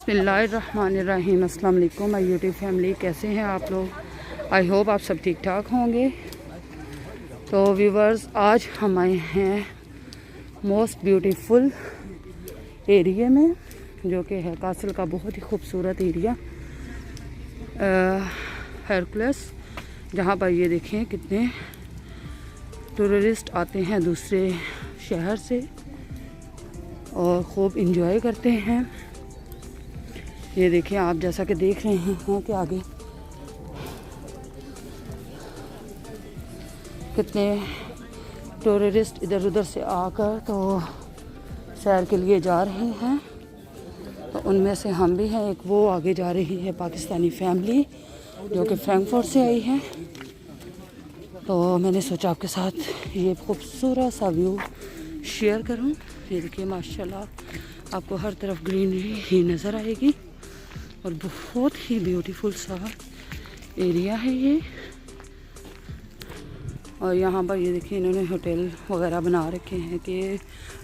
बिस्मिल्लाहिर्रहमानिर्रहीम। अस्सलाम वालेकुम माय यूट्यूब फैमिली, कैसे हैं आप लोग। आई होप आप सब ठीक ठाक होंगे। तो व्यूवर्स, आज हम आए हैं मोस्ट ब्यूटीफुल एरिया में, जो कि है कासल का बहुत ही खूबसूरत एरिया हेरकुलेस, जहाँ पर ये देखें कितने टूरिस्ट आते हैं दूसरे शहर से और खूब इंजॉय करते हैं। ये देखिए आप, जैसा कि देख रहे हैं कि आगे कितने टूरिस्ट इधर उधर से आकर तो सैर के लिए जा रहे हैं। तो उनमें से हम भी हैं। एक वो आगे जा रही है पाकिस्तानी फैमिली जो कि फ्रैंकफर्ट से आई है। तो मैंने सोचा आपके साथ ये खूबसूरत सा व्यू शेयर करूं। ये देखिए माशाल्लाह, आपको हर तरफ ग्रीनरी ही नज़र आएगी और बहुत ही ब्यूटीफुल सा एरिया है ये। और यहाँ पर ये देखिए इन्होंने होटल वगैरह बना रखे हैं कि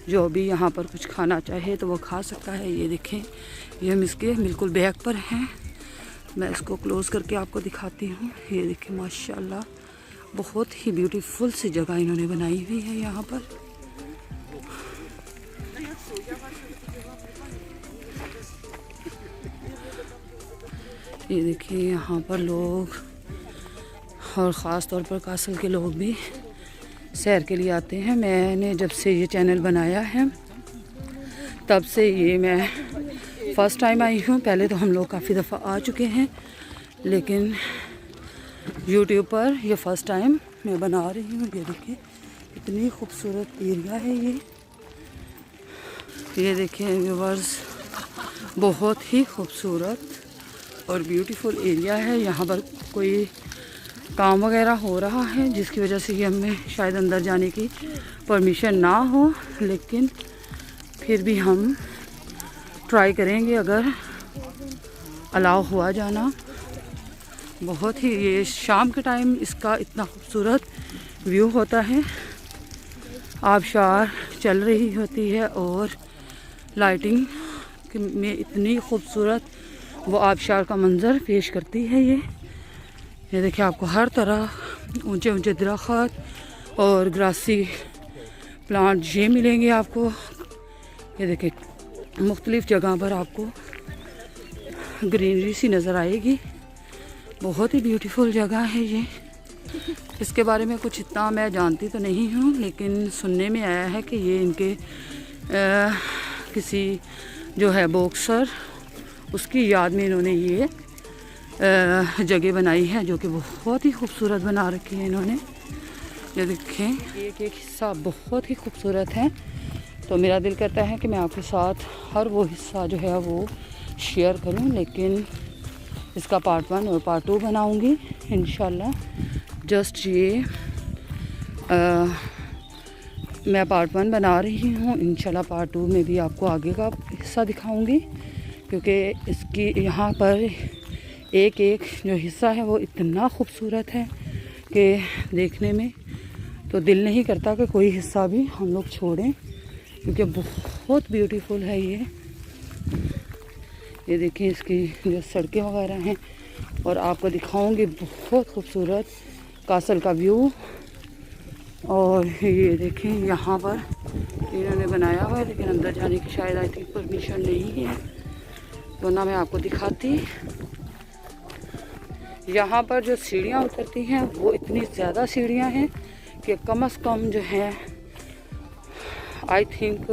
जो भी यहाँ पर कुछ खाना चाहे तो वो खा सकता है। ये देखें, ये हम इसके बिल्कुल बैक पर हैं। मैं इसको क्लोज़ करके आपको दिखाती हूँ। ये देखिए माशाल्लाह, बहुत ही ब्यूटीफुल सी जगह इन्होंने बनाई हुई है यहाँ पर। ये देखिए यहाँ पर लोग, और ख़ास तौर पर कासल के लोग भी सैर के लिए आते हैं। मैंने जब से ये चैनल बनाया है तब से ये मैं फ़र्स्ट टाइम आई हूँ। पहले तो हम लोग काफ़ी दफ़ा आ चुके हैं, लेकिन यूट्यूब पर ये फ़र्स्ट टाइम मैं बना रही हूँ। ये देखिए इतनी खूबसूरत एरिया है ये देखिए व्यूवर्स, बहुत ही खूबसूरत और ब्यूटीफुल एरिया है। यहाँ पर कोई काम वगैरह हो रहा है जिसकी वजह से ये हमें शायद अंदर जाने की परमिशन ना हो, लेकिन फिर भी हम ट्राई करेंगे अगर अलाउ हुआ जाना। बहुत ही, ये शाम के टाइम इसका इतना खूबसूरत व्यू होता है। आबशार चल रही होती है और लाइटिंग में इतनी खूबसूरत वो आबशार का मंज़र पेश करती है ये देखिए आपको हर तरह ऊंचे ऊंचे दरख्त और ग्रासी प्लांट ये मिलेंगे आपको। ये देखिए मुख्तलिफ़ जगह पर आपको ग्रीनरी सी नज़र आएगी। बहुत ही ब्यूटीफुल जगह है ये। इसके बारे में कुछ इतना मैं जानती तो नहीं हूँ, लेकिन सुनने में आया है कि ये इनके किसी जो है बॉक्सर, उसकी याद में इन्होंने ये जगह बनाई है, जो कि बहुत ही खूबसूरत बना रखी है इन्होंने। ये देखें एक एक हिस्सा बहुत ही खूबसूरत है। तो मेरा दिल करता है कि मैं आपके साथ हर वो हिस्सा जो है वो शेयर करूं, लेकिन इसका पार्ट 1 और पार्ट 2 बनाऊंगी इंशाल्लाह। जस्ट ये मैं पार्ट 1 बना रही हूँ। इंशाल्लाह पार्ट 2 में भी आपको आगे का हिस्सा दिखाऊंगी, क्योंकि इसकी यहाँ पर एक एक जो हिस्सा है वो इतना खूबसूरत है कि देखने में तो दिल नहीं करता कि कोई हिस्सा भी हम लोग छोड़ें, क्योंकि बहुत ब्यूटीफुल है ये देखिए इसकी जो सड़कें वगैरह हैं। और आपको दिखाऊंगी बहुत खूबसूरत कासल का व्यू। और ये देखें यहाँ पर इन्होंने बनाया हुआ है, लेकिन अंदर जाने की शायद आई थिंक परमिशन नहीं है, तो ना मैं आपको दिखाती। यहाँ पर जो सीढ़ियाँ उतरती हैं वो इतनी ज़्यादा सीढ़ियाँ हैं कि कम से कम जो है आई थिंक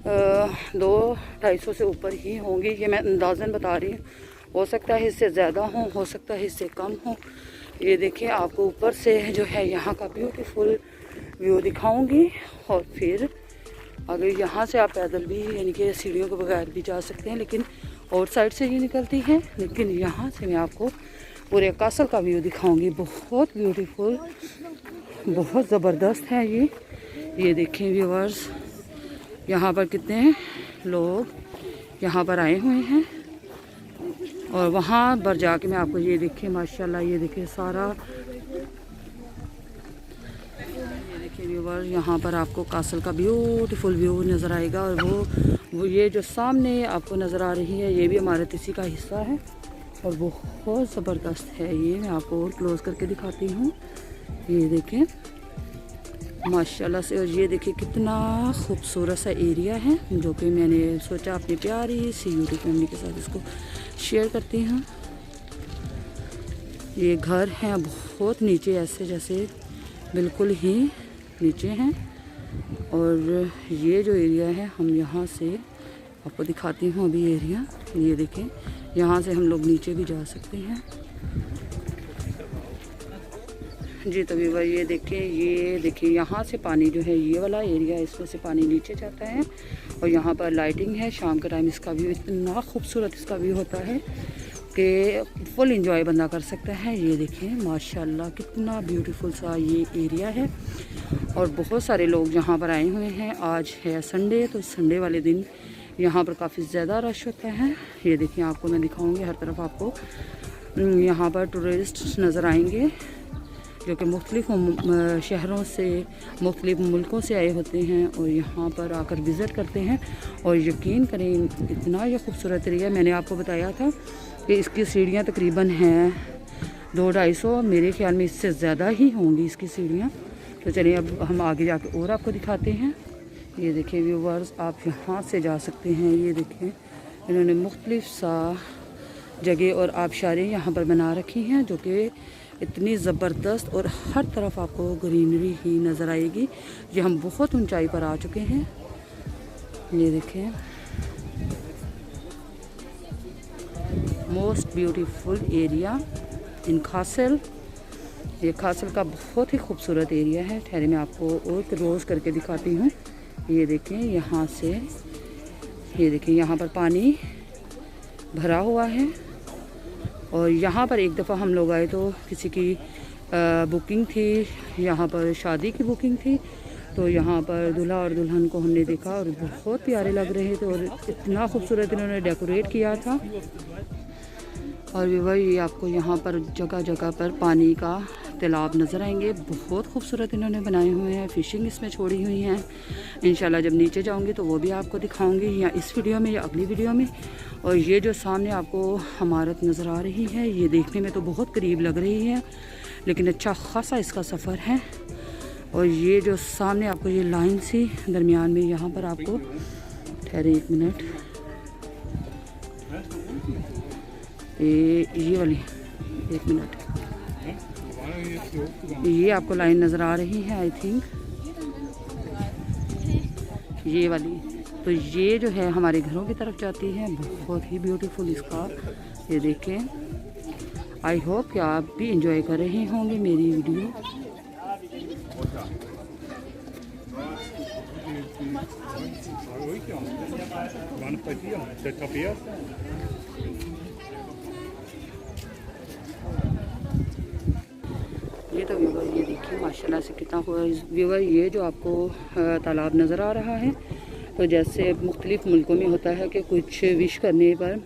200-250 से ऊपर ही होंगी। ये मैं अंदाज़न बता रही हूँ, हो सकता है इससे ज़्यादा हो सकता है इससे कम हो। ये देखिए आपको ऊपर से जो है यहाँ का ब्यूटीफुल व्यू दिखाऊंगी। और फिर अगर यहाँ से आप पैदल भी, यानी कि सीढ़ियों के बगैर भी जा सकते हैं, लेकिन आउट साइड से ही निकलती है। लेकिन यहाँ से मैं आपको पूरे कासल का व्यू दिखाऊंगी। बहुत ब्यूटीफुल, बहुत ज़बरदस्त है ये देखें व्यूअर्स, यहाँ पर कितने लोग यहाँ पर आए हुए हैं। और वहाँ पर जाके मैं आपको ये देखिए माशाल्लाह, ये देखिए सारा, ये देखिए व्यूअर्स, यहाँ पर आपको कासल का ब्यूटीफुल व्यू नज़र आएगा। और वो वो ये जो सामने आपको नज़र आ रही है ये भी इमारत इसी का हिस्सा है और बहुत ज़बरदस्त है ये। मैं आपको और क्लोज़ करके दिखाती हूँ। ये देखें माशाल्लाह से। और ये देखिए कितना खूबसूरत सा एरिया है जो कि मैंने सोचा अपनी प्यारी सी यूट्यूब फैमिली के साथ इसको शेयर करती हूँ। ये घर हैं बहुत नीचे, ऐसे जैसे बिल्कुल ही नीचे हैं। और ये जो एरिया है हम यहाँ से आपको दिखाती हूँ अभी एरिया। ये देखें यहाँ से हम लोग नीचे भी जा सकते हैं जी। तभी भाई ये देखिए यहाँ से पानी जो है ये वाला एरिया, इसमें से पानी नीचे जाता है और यहाँ पर लाइटिंग है। शाम के टाइम इसका व्यू इतना खूबसूरत इसका व्यू होता है कि फुल एंजॉय बंदा कर सकता है। ये देखिए माशाल्लाह कितना ब्यूटीफुल सा ये एरिया है और बहुत सारे लोग यहाँ पर आए हुए हैं। आज है संडे, तो संडे वाले दिन यहाँ पर काफ़ी ज़्यादा रश होता है। ये देखिए आपको मैं दिखाऊंगी, हर तरफ आपको यहाँ पर टूरिस्ट नज़र आएंगे जो कि मुख्तलिफ़ शहरों से, मुख्तलिफ़ मुल्कों से आए होते हैं और यहाँ पर आकर विज़िट करते हैं। और यकीन करें इतना ये खूबसूरत एरिया, मैंने आपको बताया था कि इसकी सीढ़ियाँ तकरीबन हैं 200-250, मेरे ख्याल में इससे ज़्यादा ही होंगी इसकी सीढ़ियाँ। तो चलिए अब हम आगे जाके और आपको दिखाते हैं। ये देखें व्यूवर्स, आप यहाँ से जा सकते हैं। ये देखें इन्होंने मुख्तलिफ सा जगह और आबशारें यहाँ पर बना रखी हैं जो कि इतनी ज़बरदस्त, और हर तरफ आपको ग्रीनरी ही नज़र आएगी। ये हम बहुत ऊंचाई पर आ चुके हैं। ये देखें मोस्ट ब्यूटीफुल एरिया इन खासिल। ये खासिल का बहुत ही खूबसूरत एरिया है। ठहरे मैं आपको और क्लोज करके दिखाती हूँ। ये देखें यहाँ से, ये देखें यहाँ पर पानी भरा हुआ है और यहाँ पर एक दफ़ा हम लोग आए तो किसी की बुकिंग थी, यहाँ पर शादी की बुकिंग थी। तो यहाँ पर दूल्हा और दुल्हन को हमने देखा और बहुत प्यारे लग रहे थे और इतना खूबसूरत इन्होंने डेकोरेट किया था। और भी वही आपको यहाँ पर जगह जगह पर पानी का तालाब नज़र आएंगे, बहुत खूबसूरत इन्होंने बनाए हुए हैं। फ़िशिंग इसमें छोड़ी हुई हैं। इंशाल्लाह जब नीचे जाऊँगी तो वो भी आपको दिखाऊँगी, या इस वीडियो में या अगली वीडियो में। और ये जो सामने आपको इमारत नज़र आ रही है ये देखने में तो बहुत करीब लग रही है, लेकिन अच्छा ख़ासा इसका सफ़र है। और ये जो सामने आपको ये लाइन सी दरमियान में, यहाँ पर आपको ठहरे एक मिनट, ये वाली एक मिनट, ये आपको लाइन नज़र आ रही है आई थिंक, ये वाली। तो ये जो है हमारे घरों की तरफ जाती है, बहुत ही ब्यूटीफुल इसका ये देखें। आई होप कि आप भी इंजॉय कर रहे होंगे मेरी वीडियो। ये तो व्यूवर ये देखिए माशाल्लाह से कितना हुआ व्यूवर। ये जो आपको तालाब नज़र आ रहा है, तो जैसे मुख्तलिफ़ मुल्कों में होता है कि कुछ विश करने पर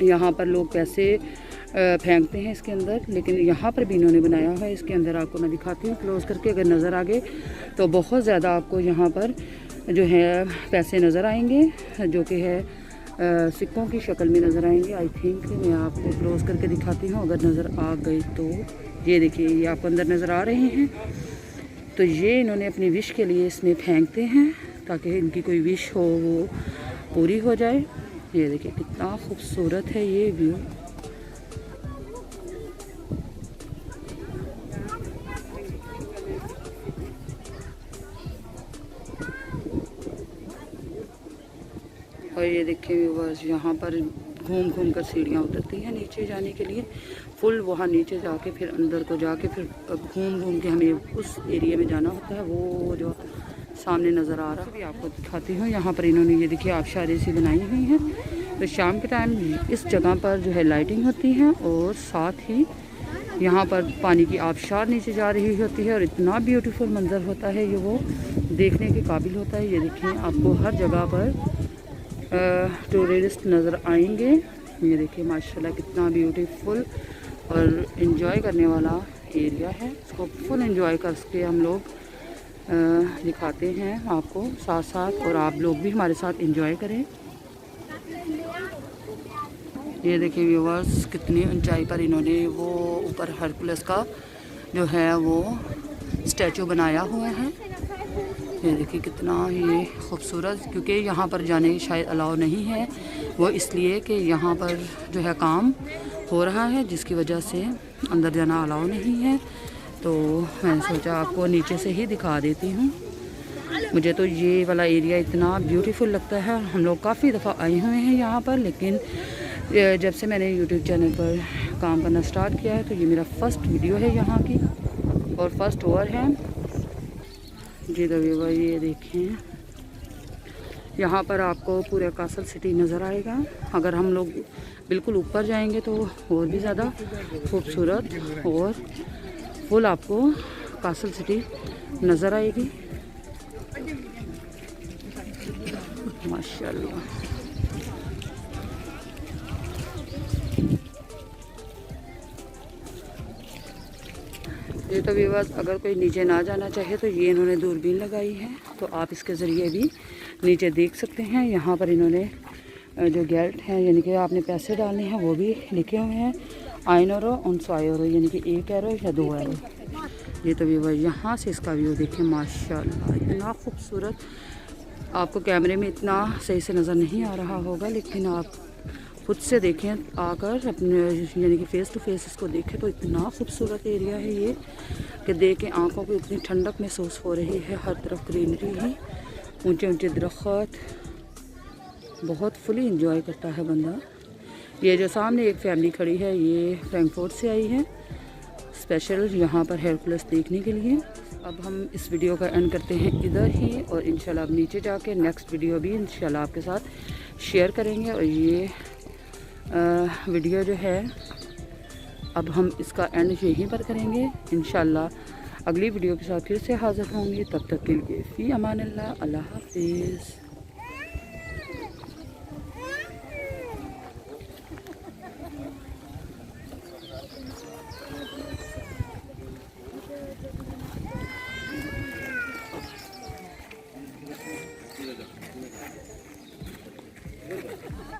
यहाँ पर लोग पैसे फेंकते हैं इसके अंदर, लेकिन यहाँ पर भी इन्होंने बनाया है। इसके अंदर आपको मैं दिखाती हूँ क्लोज़ करके, अगर नज़र आ गए तो बहुत ज़्यादा आपको यहाँ पर जो है पैसे नज़र आएंगे जो कि है सिक्कों की शक्ल में नज़र आएंगे। आई थिंक मैं आपको क्लोज़ करके दिखाती हूँ, अगर नज़र आ गई तो ये देखिए ये आपको अंदर नज़र आ रहे हैं। तो ये इन्होंने अपनी विश के लिए इसमें फेंकते हैं ताकि इनकी कोई विश हो वो पूरी हो जाए। ये देखिए कितना खूबसूरत है ये व्यू। और ये देखिए व्यूअर्स, यहाँ पर घूम घूम कर सीढ़ियाँ उतरती हैं नीचे जाने के लिए। फुल वहाँ नीचे जाके फिर अंदर को जाके फिर घूम घूम के हमें उस एरिया में जाना होता है। वो जो सामने नज़र आ रहा है भी आपको दिखाती हूँ। यहाँ पर इन्होंने ये देखिए आबशारें सी बनाई हुई हैं। तो शाम के टाइम इस जगह पर जो है लाइटिंग होती है और साथ ही यहाँ पर पानी की आबशार नीचे जा रही होती है और इतना ब्यूटीफुल मंजर होता है ये, वो देखने के काबिल होता है। ये देखिए आपको हर जगह पर टूरिस्ट नज़र आएंगे। ये देखिए माशाल्लाह कितना ब्यूटीफुल और इन्जॉय करने वाला एरिया है। इसको फुल एंजॉय करके हम लोग दिखाते हैं आपको साथ साथ, और आप लोग भी हमारे साथ एंजॉय करें। ये देखिए व्यूवर्स, कितनी ऊंचाई पर इन्होंने वो ऊपर हरकुलस का जो है वो स्टैचू बनाया हुआ है। ये देखिए कितना ये खूबसूरत, क्योंकि यहाँ पर जाने शायद अलाउ नहीं है, वो इसलिए कि यहाँ पर जो है काम हो रहा है, जिसकी वजह से अंदर जाना अलाउ नहीं है। तो मैंने सोचा आपको नीचे से ही दिखा देती हूँ। मुझे तो ये वाला एरिया इतना ब्यूटीफुल लगता है। हम लोग काफ़ी दफ़ा आए हुए हैं यहाँ पर, लेकिन जब से मैंने यूट्यूब चैनल पर काम करना स्टार्ट किया है तो ये मेरा फर्स्ट वीडियो है यहाँ की, और फर्स्ट ओवर है जी। तो ये देखें, यहाँ पर आपको पूरा कासल सिटी नज़र आएगा। अगर हम लोग बिल्कुल ऊपर जाएंगे तो और भी ज़्यादा खूबसूरत और फुल आपको कासल सिटी नज़र आएगी माशाल्लाह। ये तो व्यूअर्स, अगर कोई नीचे ना जाना चाहे तो ये इन्होंने दूरबीन लगाई है, तो आप इसके ज़रिए भी नीचे देख सकते हैं। यहाँ पर इन्होंने जो गेट है, यानी कि आपने पैसे डालने हैं, वो भी लिखे हुए हैं 1 यूरो और 100 यूरो, यानी कि 1 यूरो या 2 यूरो। ये तो व्यूअर्स, यहाँ से इसका व्यू देखें माशाल्लाह, इतना खूबसूरत। आपको कैमरे में इतना सही से नज़र नहीं आ रहा होगा, लेकिन आप खुद से देखें आकर, अपने यानी कि फ़ेस टू फेस इसको देखें तो इतना खूबसूरत एरिया है ये कि देख के आँखों को इतनी ठंडक महसूस हो रही है। हर तरफ ग्रीनरी है, ऊंचे ऊंचे दरख्त, बहुत फुली इंजॉय करता है बंदा। ये जो सामने एक फैमिली खड़ी है, ये फ्रैंकफर्ट से आई है स्पेशल यहाँ पर हेरकुलस देखने के लिए। अब हम इस वीडियो का एंड करते हैं इधर ही, और इंशाल्लाह अब नीचे जाके नेक्स्ट वीडियो भी इंशाल्लाह आपके साथ शेयर करेंगे। और ये वीडियो जो है अब हम इसका एंड यहीं पर करेंगे। इंशाल्लाह अगली वीडियो के साथ फिर से हाज़िर होंगे, तब तक के लिए फ़ी अमान अल्लाह, अल्लाह हाफ़िज़।